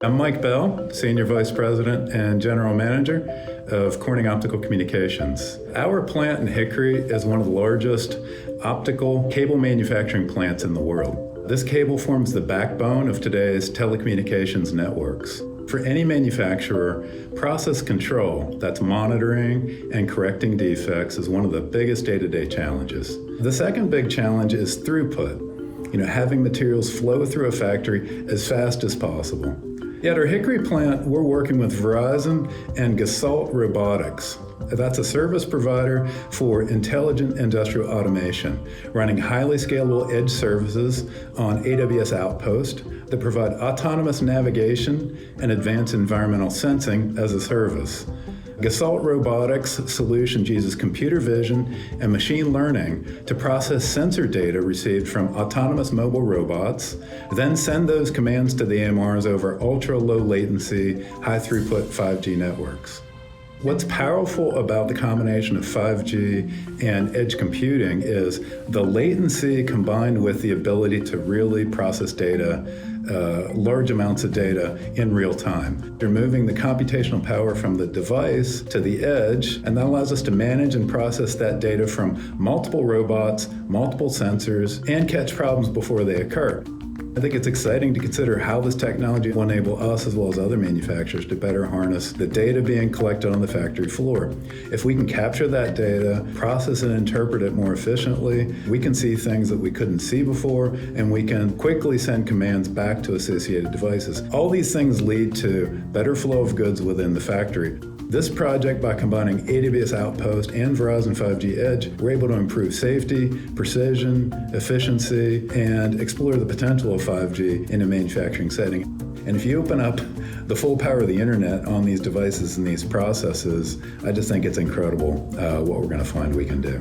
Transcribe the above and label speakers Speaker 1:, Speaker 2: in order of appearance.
Speaker 1: I'm Mike Bell, Senior Vice President and General Manager of Corning Optical Communications. Our plant in Hickory is one of the largest optical cable manufacturing plants in the world. This cable forms the backbone of today's telecommunications networks. For any manufacturer, process control, that's monitoring and correcting defects, is one of the biggest day-to-day challenges. The second big challenge is throughput. Having materials flow through a factory as fast as possible. At our Hickory plant, we're working with Verizon and Gestalt Robotics. That's a service provider for intelligent industrial automation, running highly scalable edge services on AWS Outposts that provide autonomous navigation and advanced environmental sensing as a service. Gestalt Robotics solutions uses computer vision and machine learning to process sensor data received from autonomous mobile robots, then send those commands to the AMRs over ultra-low latency, high-throughput 5G networks. What's powerful about the combination of 5G and edge computing is the latency combined with the ability to really process data, large amounts of data in real time. You're moving the computational power from the device to the edge, and that allows us to manage and process that data from multiple robots, multiple sensors, and catch problems before they occur. I think it's exciting to consider how this technology will enable us as well as other manufacturers to better harness the data being collected on the factory floor. If we can capture that data, process and interpret it more efficiently, we can see things that we couldn't see before, and we can quickly send commands back to associated devices. All these things lead to better flow of goods within the factory. This project, by combining AWS Outposts and Verizon 5G Edge, we're able to improve safety, precision, efficiency, and explore the potential of 5G in a manufacturing setting. And if you open up the full power of the internet on these devices and these processes, I just think it's incredible what we're going to find we can do.